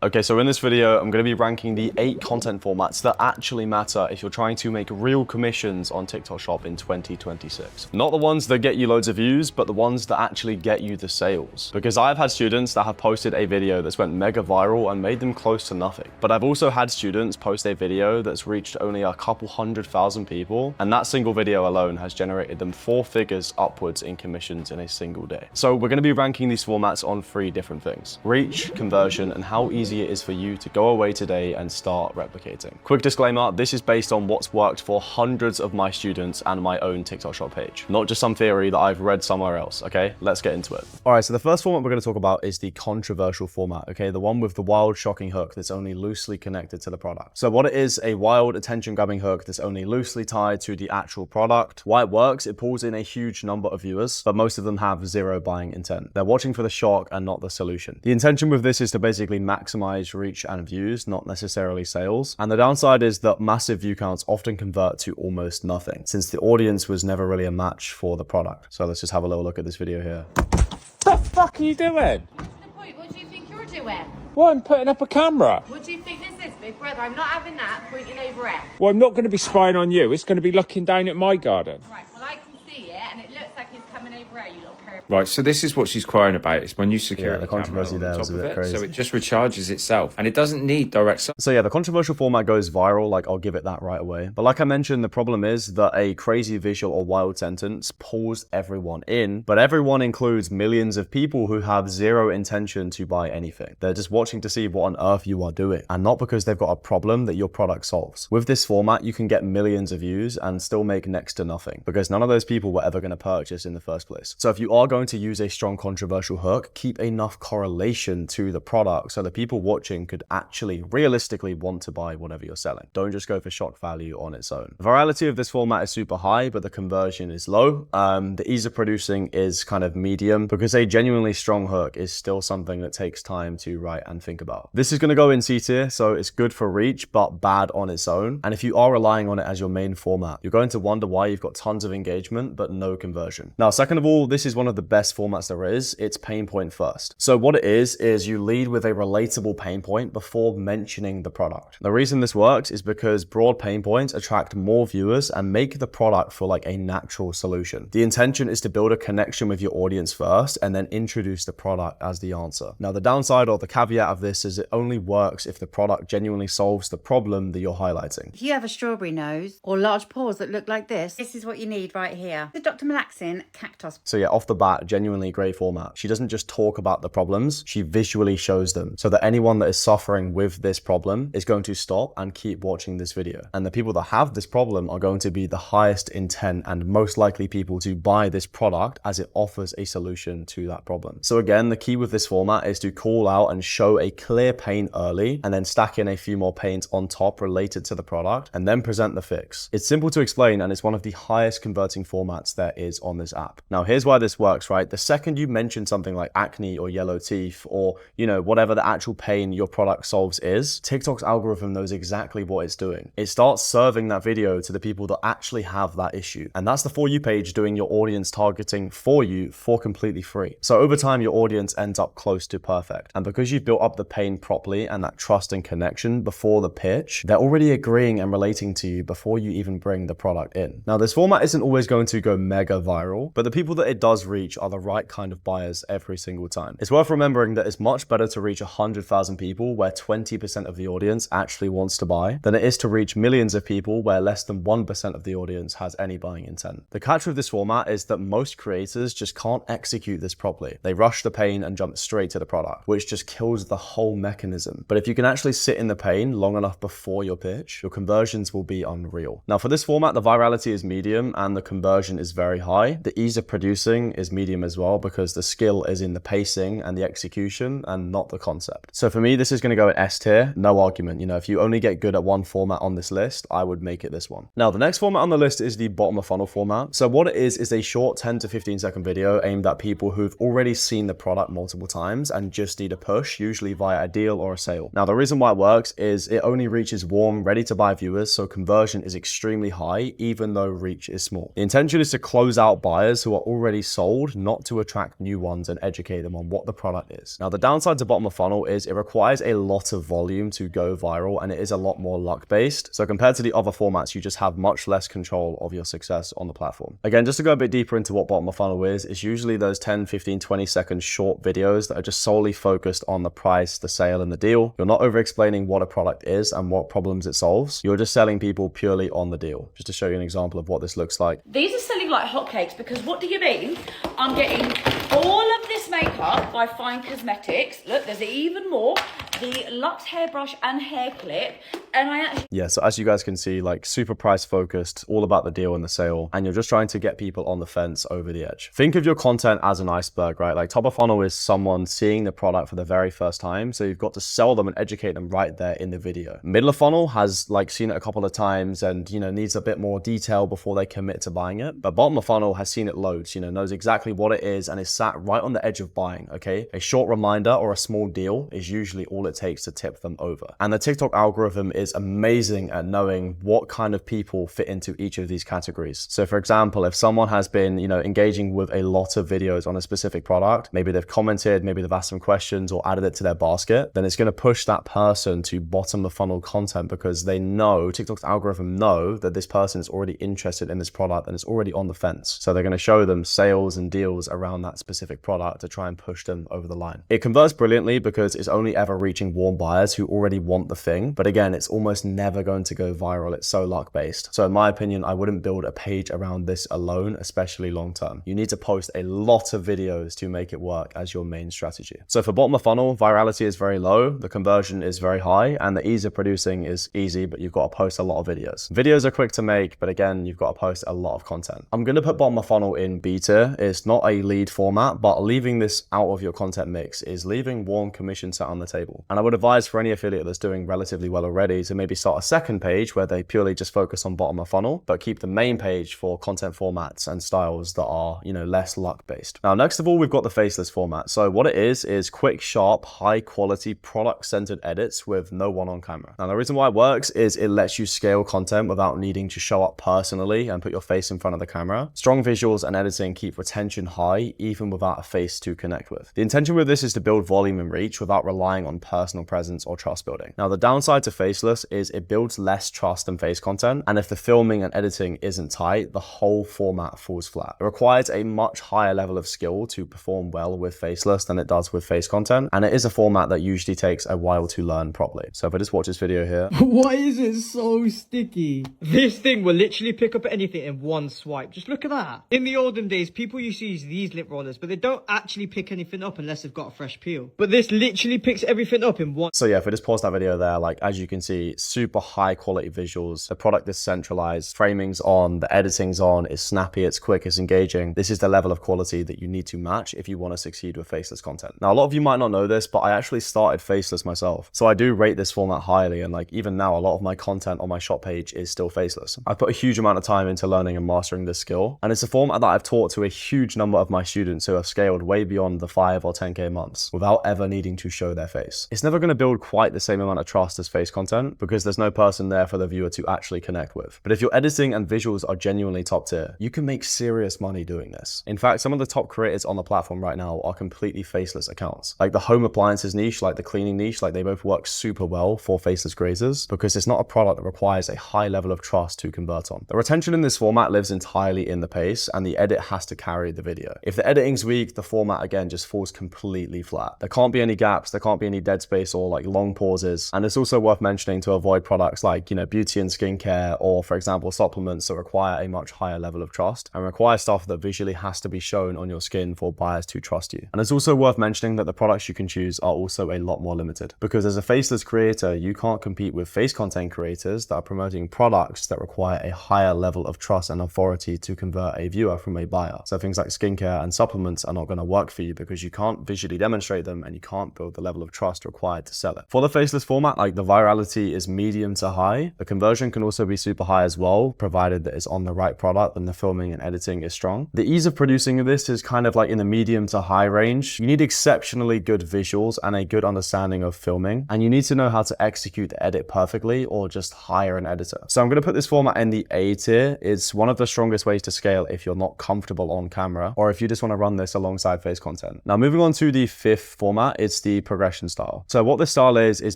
Okay, so in this video, I'm going to be ranking the 8 content formats that actually matter if you're trying to make real commissions on TikTok Shop in 2026. Not the ones that get you loads of views, but the ones that actually get you the sales. Because I've had students that have posted a video that's went mega viral and made them close to nothing. But I've also had students post a video that's reached only a couple 100,000 people, and that single video alone has generated them 4 figures upwards in commissions in a single day. So we're going to be ranking these formats on 3 different things: reach, conversion, and how easy it is for you to go away today and start replicating. Quick disclaimer, this is based on what's worked for hundreds of my students and my own TikTok Shop page, not just some theory that I've read somewhere else. Okay, let's get into it. All right, so the first format we're going to talk about is the controversial format, okay? The one with the wild, shocking hook that's only loosely connected to the product. So what it is, a wild, attention-grabbing hook that's only loosely tied to the actual product. Why it works, it pulls in a huge number of viewers, but most of them have zero buying intent. They're watching for the shock and not the solution. The intention with this is to basically maximize reach and views, not necessarily sales. And the downside is that massive view counts often convert to almost nothing, since the audience was never really a match for the product. So let's just have a little look at this video here. What the fuck are you doing? What's the point? What do you think you're doing? Well, I'm putting up a camera. What do you think this is, big brother? I'm not having that pointing over it. Well, I'm not going to be spying on you. It's going to be looking down at my garden. Right, well, I can see it, and it looks like it's coming over it, you little perv. Right, so this is what she's crying about. It's my new security the controversy camera on there top was a of bit it, crazy. so it just recharges itself, and it doesn't need direct sun. So yeah, the controversial format goes viral, like I'll give it that right away. But like I mentioned, the problem is that a crazy visual or wild sentence pulls everyone in, but everyone includes millions of people who have zero intention to buy anything. They're just watching to see what on earth you are doing, and not because they've got a problem that your product solves. With this format, you can get millions of views and still make next to nothing, because none of those people were ever going to purchase in the first place. So if you are going to use a strong controversial hook, keep enough correlation to the product so the people watching could actually realistically want to buy whatever you're selling. Don't just go for shock value on its own. The virality of this format is super high, but the conversion is low. The ease of producing is kind of medium, because a genuinely strong hook is still something that takes time to write and think about. This is going to go in C tier, so it's good for reach, but bad on its own. And if you are relying on it as your main format, you're going to wonder why you've got tons of engagement, but no conversion. Now, second of all, this is one of the best formats there is. It's pain point first. So what it is you lead with a relatable pain point before mentioning the product. The reason this works is because broad pain points attract more viewers and make the product feel like a natural solution. The intention is to build a connection with your audience first and then introduce the product as the answer. Now, the downside or the caveat of this is it only works if the product genuinely solves the problem that you're highlighting. If you have a strawberry nose or large paws that look like this is what you need right here. The Dr. Malaxin Cactus. So yeah, off the bat, genuinely great format. She doesn't just talk about the problems, she visually shows them, so that anyone that is suffering with this problem is going to stop and keep watching this video. And the people that have this problem are going to be the highest intent and most likely people to buy this product, as it offers a solution to that problem. So again, the key with this format is to call out and show a clear pain early, and then stack in a few more pains on top related to the product, and then present the fix. It's simple to explain, and it's one of the highest converting formats there is on this app. Now, here's why this works, right? The second you mention something like acne or yellow teeth, or, you know, whatever the actual pain your product solves is, TikTok's algorithm knows exactly what it's doing. It starts serving that video to the people that actually have that issue. And that's the For You page doing your audience targeting for you for completely free. So over time, your audience ends up close to perfect. And because you've built up the pain properly and that trust and connection before the pitch, they're already agreeing and relating to you before you even bring the product in. Now, this format isn't always going to go mega viral, but the people that it does reach are the right kind of buyers every single time. It's worth remembering that it's much better to reach 100,000 people where 20% of the audience actually wants to buy than it is to reach millions of people where less than 1% of the audience has any buying intent. The catch with this format is that most creators just can't execute this properly. They rush the pain and jump straight to the product, which just kills the whole mechanism. But if you can actually sit in the pain long enough before your pitch, your conversions will be unreal. Now, for this format, the virality is medium and the conversion is very high. The ease of producing is medium as well, because the skill is in the pacing and the execution and not the concept. So for me, this is going to go in S tier, no argument. You know, if you only get good at one format on this list, I would make it this one. Now, the next format on the list is the bottom of funnel format. So what it is a short 10 to 15 second video aimed at people who've already seen the product multiple times and just need a push, usually via a deal or a sale. Now, the reason why it works is it only reaches warm, ready to buy viewers, so conversion is extremely high, even though reach is small. The intention is to close out buyers who are already sold build, not to attract new ones and educate them on what the product is. Now, the downside to bottom of funnel is it requires a lot of volume to go viral, and it is a lot more luck based. So compared to the other formats, you just have much less control of your success on the platform. Again, just to go a bit deeper into what bottom of funnel is, it's usually those 10, 15, 20-second short videos that are just solely focused on the price, the sale, and the deal. You're not over explaining what a product is and what problems it solves. You're just selling people purely on the deal. Just to show you an example of what this looks like. These are selling like hotcakes because what do you mean? I'm getting all of this makeup by Fine Cosmetics. Look, there's even more. The Luxe hairbrush and hair clip. And I actually... Yeah, so as you guys can see, like super price focused, all about the deal and the sale. And you're just trying to get people on the fence over the edge. Think of your content as an iceberg, right? Like top of funnel is someone seeing the product for the very first time. So you've got to sell them and educate them right there in the video. Middle of funnel has like seen it a couple of times and, you know, needs a bit more detail before they commit to buying it. But bottom of funnel has seen it loads, you know, knows exactly what it is and is sat right on the edge of buying, okay? A short reminder or a small deal is usually all it takes to tip them over. And the TikTok algorithm is amazing at knowing what kind of people fit into each of these categories. So for example, if someone has been, you know, engaging with a lot of videos on a specific product, maybe they've commented, maybe they've asked some questions or added it to their basket, then it's going to push that person to bottom of funnel content because they know, TikTok's algorithm know that this person is already interested in this product and is already on the fence. So they're going to show them sales and deals around that specific product to try and push them over the line. It converts brilliantly because it's only ever reaching warm buyers who already want the thing. But again, it's almost never going to go viral. It's so luck based. So in my opinion, I wouldn't build a page around this alone, especially long term. You need to post a lot of videos to make it work as your main strategy. So for bottom of funnel, virality is very low, the conversion is very high, and the ease of producing is easy, but you've got to post a lot of videos. Videos are quick to make, but again, you've got to post a lot of content. I'm going to put bottom of funnel in B tier. It's not a lead format, but leaving this out of your content mix is leaving warm commission set on the table. And I would advise for any affiliate that's doing relatively well already to maybe start a second page where they purely just focus on bottom of funnel, but keep the main page for content formats and styles that are, you know, less luck based. Now, next of all, we've got the Faceless format. So what it is quick, sharp, high quality product centered edits with no one on camera. Now, the reason why it works is it lets you scale content without needing to show up personally and put your face in front of the camera. Strong visuals and editing keep retention high, even without a face to connect with. The intention with this is to build volume and reach without relying on personal presence or trust building. Now, the downside to Faceless is it builds less trust than face content. And if the filming and editing isn't tight, the whole format falls flat. It requires a much higher level of skill to perform well with Faceless than it does with face content. And it is a format that usually takes a while to learn properly. So if I just watch this video here. Why is it so sticky? This thing will literally pick up anything in one swipe. Just look at that. In the olden days, people used to use these lip rollers, but they don't actually pick anything up unless they've got a fresh peel. But this literally picks everything up in one. So yeah, if we just pause that video there, like as you can see, super high quality visuals. The product is centralized, framing's on, the editing's on, it's snappy, it's quick, it's engaging. This is the level of quality that you need to match if you want to succeed with Faceless content. Now, a lot of you might not know this, but I actually started Faceless myself. So I do rate this format highly. And like even now, a lot of my content on my shop page is still Faceless. I've put a huge amount of time into learning and mastering this skill. And it's a format that I've taught to a huge number of my students who have scaled way beyond the 5 or 10K months without ever needing to show their face. It's never going to build quite the same amount of trust as face content because there's no person there for the viewer to actually connect with. But if your editing and visuals are genuinely top tier, you can make serious money doing this. In fact, some of the top creators on the platform right now are completely faceless accounts. Like the home appliances niche, like the cleaning niche, like they both work super well for faceless creators because it's not a product that requires a high level of trust to convert on. The retention in this format lives entirely in the pace and the edit has to carry the video. If the editing's weak, the format again just falls completely flat. There can't be any gaps, there can't be any dead space or like long pauses. And it's also worth mentioning to avoid products like, you know, beauty and skincare or for example, supplements that require a much higher level of trust and require stuff that visually has to be shown on your skin for buyers to trust you. And it's also worth mentioning that the products you can choose are also a lot more limited because as a faceless creator, you can't compete with face content creators that are promoting products that require a higher level of trust and authority to convert a viewer from a buyer. So things like skincare and supplements are not going to work for you because you can't visually demonstrate them and you can't build the level of trust required to sell it. For the faceless format, like the virality is medium to high. The conversion can also be super high as well, provided that it's on the right product and the filming and editing is strong. The ease of producing this is kind of like in the medium to high range. You need exceptionally good visuals and a good understanding of filming, and you need to know how to execute the edit perfectly or just hire an editor. So I'm going to put this format in the A tier. It's one of the strongest ways to scale if you're not comfortable on camera, or if you just want to run this alongside face content. Now moving on to the fifth format, it's the progression style. So what this style is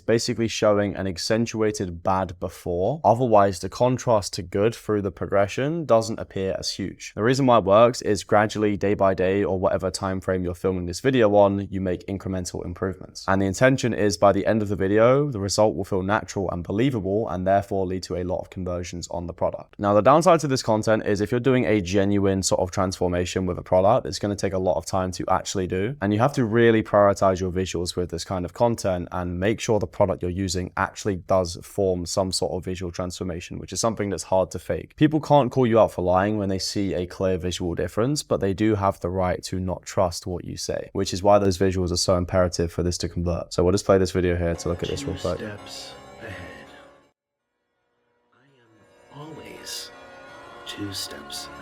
basically showing an accentuated bad before. Otherwise, the contrast to good through the progression doesn't appear as huge. The reason why it works is gradually, day by day, or whatever time frame you're filming this video on, you make incremental improvements. And the intention is by the end of the video, the result will feel natural and believable, and therefore lead to a lot of conversions on the product. Now, the downside to this content is if you're doing a genuine sort of transformation with a product, it's going to take a lot of time to actually do. And you have to really prioritize your visuals with this kind of content and make sure the product you're using actually does form some sort of visual transformation, which is something that's hard to fake. People can't call you out for lying when they see a clear visual difference, but they do have the right to not trust what you say, which is why those visuals are so imperative for this to convert. So we'll just play this video here to look at this real quick. Steps ahead. I am always 2 steps ahead.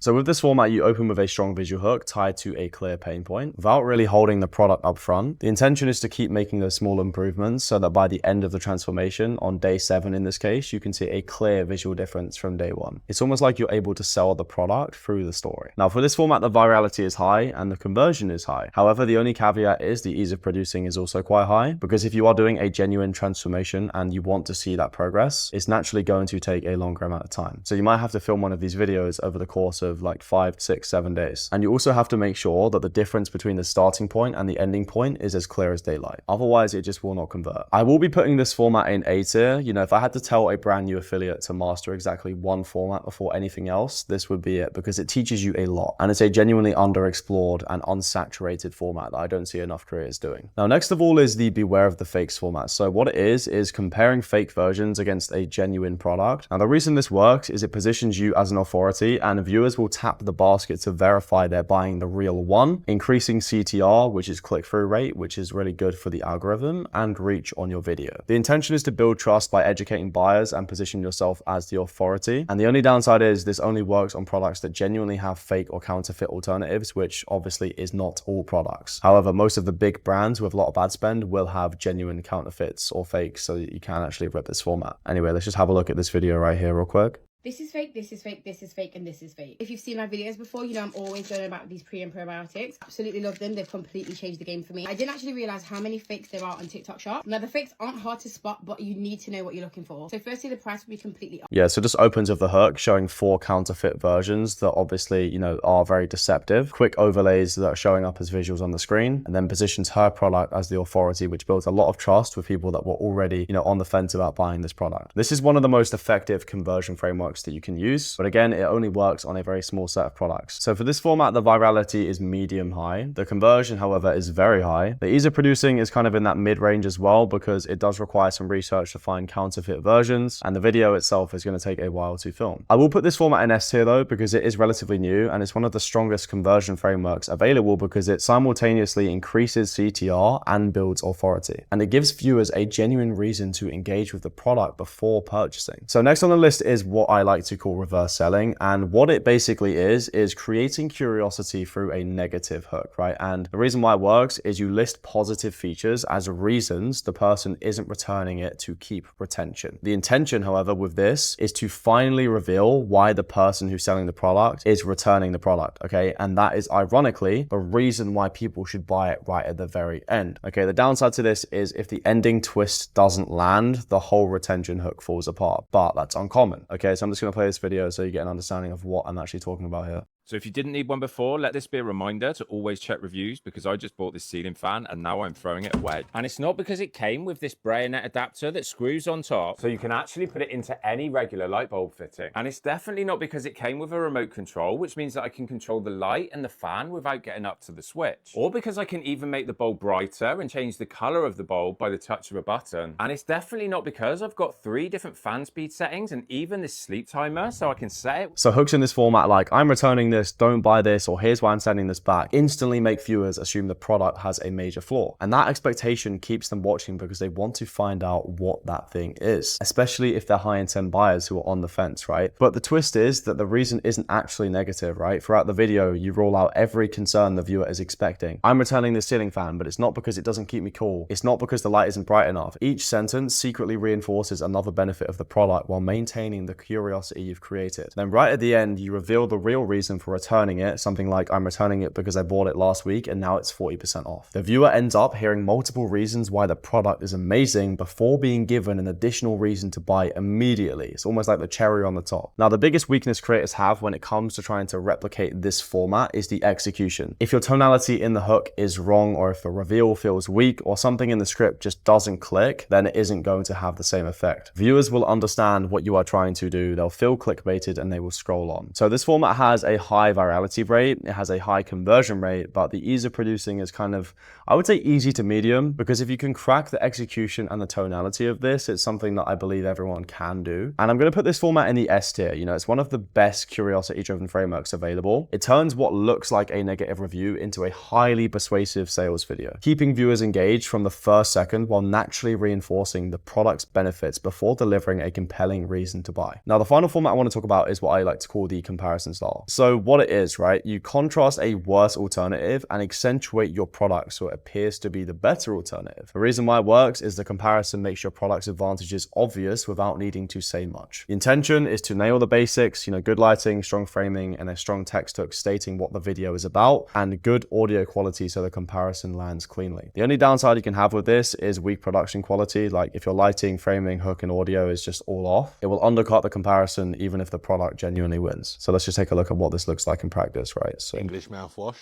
So with this format, you open with a strong visual hook tied to a clear pain point without really holding the product up front. The intention is to keep making those small improvements so that by the end of the transformation, on day 7 in this case, you can see a clear visual difference from day 1. It's almost like you're able to sell the product through the story. Now for this format, the virality is high and the conversion is high. However, the only caveat is the ease of producing is also quite high, because if you are doing a genuine transformation and you want to see that progress, it's naturally going to take a longer amount of time. So you might have to film one of these videos over the course of like 5, 6, 7 days. And you also have to make sure that the difference between the starting point and the ending point is as clear as daylight. Otherwise, it just will not convert. I will be putting this format in A tier. You know, if I had to tell a brand new affiliate to master exactly one format before anything else, this would be it, because it teaches you a lot. And it's a genuinely underexplored and unsaturated format that I don't see enough creators doing. Now, next of all is the beware of the fakes format. So what it is comparing fake versions against a genuine product. Now, the reason this works is it positions you as an authority, and viewers will tap the basket to verify they're buying the real one, increasing CTR, which is click-through rate, which is really good for the algorithm, and reach on your video. The intention is to build trust by educating buyers and position yourself as the authority. And the only downside is this only works on products that genuinely have fake or counterfeit alternatives, which obviously is not all products. However, most of the big brands with a lot of ad spend will have genuine counterfeits or fakes, so that you can actually rip this format. Anyway, let's just have a look at this video right here real quick. This is fake, this is fake, this is fake, and this is fake. If you've seen my videos before, you know I'm always going about these pre and probiotics. Absolutely love them. They've completely changed the game for me. I didn't actually realize how many fakes there are on TikTok Shop. Now, the fakes aren't hard to spot, but you need to know what you're looking for. So firstly, the price will be completely off. Yeah, so just opens with the hook showing 4 counterfeit versions that obviously, you know, are very deceptive. Quick overlays that are showing up as visuals on the screen, and then positions her product as the authority, which builds a lot of trust with people that were already, you know, on the fence about buying this product. This is one of the most effective conversion frameworks that you can use. But again, it only works on a very small set of products. So for this format, the virality is medium high. The conversion, however, is very high. The ease of producing is kind of in that mid-range as well, because it does require some research to find counterfeit versions, and the video itself is going to take a while to film. I will put this format in S tier though, because it is relatively new, and it's one of the strongest conversion frameworks available because it simultaneously increases CTR and builds authority. And it gives viewers a genuine reason to engage with the product before purchasing. So next on the list is what I like to call reverse selling, and what it basically is creating curiosity through a negative hook, right? And the reason why it works is you list positive features as reasons the person isn't returning it to keep retention. The intention, however, with this is to finally reveal why the person who's selling the product is returning the product, okay? And that is ironically the reason why people should buy it right at the very end, okay? The downside to this is if the ending twist doesn't land, the whole retention hook falls apart, but that's uncommon, okay? So I'm just gonna play this video so you get an understanding of what I'm actually talking about here. So if you didn't need one before, let this be a reminder to always check reviews, because I just bought this ceiling fan and now I'm throwing it away. And it's not because it came with this bayonet adapter that screws on top, so you can actually put it into any regular light bulb fitting. And it's definitely not because it came with a remote control, which means that I can control the light and the fan without getting up to the switch. Or because I can even make the bulb brighter and change the color of the bulb by the touch of a button. And it's definitely not because I've got 3 different fan speed settings and even this sleep timer, so I can set it. So hooks in this format like, I'm returning this, don't buy this, or here's why I'm sending this back, instantly make viewers assume the product has a major flaw. And that expectation keeps them watching because they want to find out what that thing is, especially if they're high intent buyers who are on the fence, right? But the twist is that the reason isn't actually negative, right? Throughout the video, you roll out every concern the viewer is expecting. I'm returning this ceiling fan, but it's not because it doesn't keep me cool. It's not because the light isn't bright enough. Each sentence secretly reinforces another benefit of the product while maintaining the curiosity you've created. Then right at the end, you reveal the real reason for returning it, something like, I'm returning it because I bought it last week and now it's 40% off. The viewer ends up hearing multiple reasons why the product is amazing before being given an additional reason to buy immediately. It's almost like the cherry on the top. Now, the biggest weakness creators have when it comes to trying to replicate this format is the execution. If your tonality in the hook is wrong, or if the reveal feels weak, or something in the script just doesn't click, then it isn't going to have the same effect. Viewers will understand what you are trying to do, they'll feel clickbaited, and they will scroll on. So this format has a high virality rate, it has a high conversion rate, but the ease of producing is kind of, I would say, easy to medium, because if you can crack the execution and the tonality of this, it's something that I believe everyone can do. And I'm going to put this format in the S tier. You know, it's one of the best curiosity-driven frameworks available. It turns what looks like a negative review into a highly persuasive sales video, keeping viewers engaged from the first second while naturally reinforcing the product's benefits before delivering a compelling reason to buy. Now, the final format I want to talk about is what I like to call the comparison style. So what it is, right? You contrast a worse alternative and accentuate your product so it appears to be the better alternative. The reason why it works is the comparison makes your product's advantages obvious without needing to say much. The intention is to nail the basics, you know, good lighting, strong framing, and a strong text hook stating what the video is about, and good audio quality so the comparison lands cleanly. The only downside you can have with this is weak production quality. Like if your lighting, framing, hook, and audio is just all off, it will undercut the comparison even if the product genuinely wins. So let's just take a look at what this looks like in practice, right? So English mouthwash.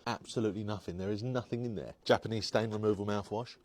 Absolutely nothing. There is nothing in there. Japanese stain removal mouthwash.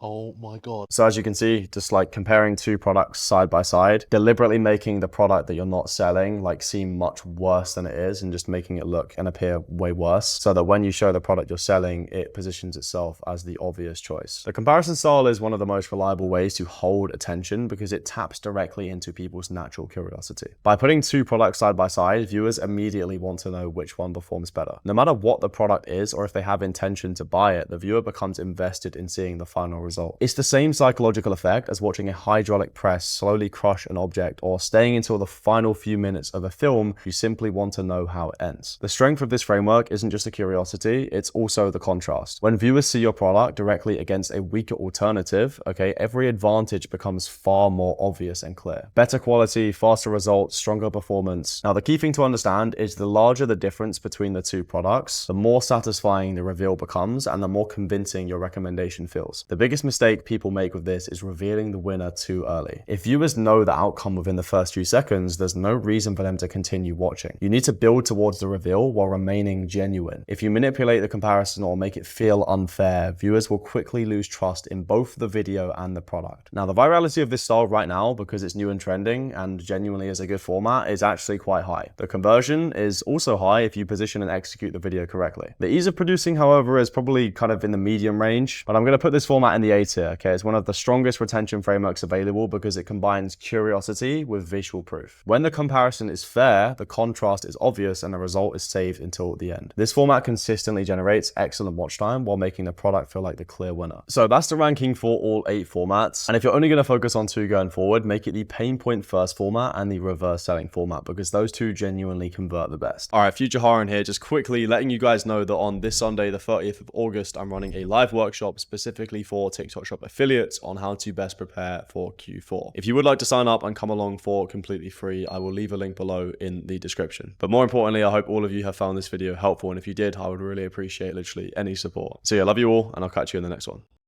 Oh my God. So as you can see, just like comparing 2 products side by side, deliberately making the product that you're not selling like seem much worse than it is, and just making it look and appear way worse, so that when you show the product you're selling, it positions itself as the obvious choice. The comparison style is one of the most reliable ways to hold attention because it taps directly into people's natural curiosity. By putting 2 products side by side, viewers immediately want to know which one performs better. No matter what the product is or if they have intention to buy it, the viewer becomes invested in seeing the final result. It's the same psychological effect as watching a hydraulic press slowly crush an object, or staying until the final few minutes of a film. You simply want to know how it ends. The strength of this framework isn't just a curiosity, it's also the contrast. When viewers see your product directly against a weaker alternative, okay, every advantage becomes far more obvious and clear. Better quality, faster results, stronger performance. Now, the key thing to understand is the larger the difference between the 2 products, the more satisfying the reveal becomes and the more convincing your recommendation feels. The biggest mistake people make with this is revealing the winner too early. If viewers know the outcome within the first few seconds, there's no reason for them to continue watching. You need to build towards the reveal while remaining genuine. If you manipulate the comparison or make it feel unfair, viewers will quickly lose trust in both the video and the product. Now, the virality of this style right now, because it's new and trending and genuinely is a good format, is actually quite high. The conversion is also high if you position and execute the video correctly. The ease of producing, however, is probably kind of in the medium range, but I'm going to put this format in the A tier, okay? It's one of the strongest retention frameworks available because it combines curiosity with visual proof. When the comparison is fair, the contrast is obvious, and the result is saved until the end. This format consistently generates excellent watch time while making the product feel like the clear winner. So that's the ranking for all 8 formats. And if you're only going to focus on 2 going forward, make it the pain point first format and the reverse selling format, because those 2 genuinely convert the best. All right, Future Haran here, just quickly letting you guys know that on this Sunday, the 30th of August, I'm running a live workshop specifically for TikTok Shop affiliates on how to best prepare for Q4. If you would like to sign up and come along for completely free, I will leave a link below in the description. But more importantly, I hope all of you have found this video helpful, and if you did, I would really appreciate literally any support. So yeah, love you all, and I'll catch you in the next one.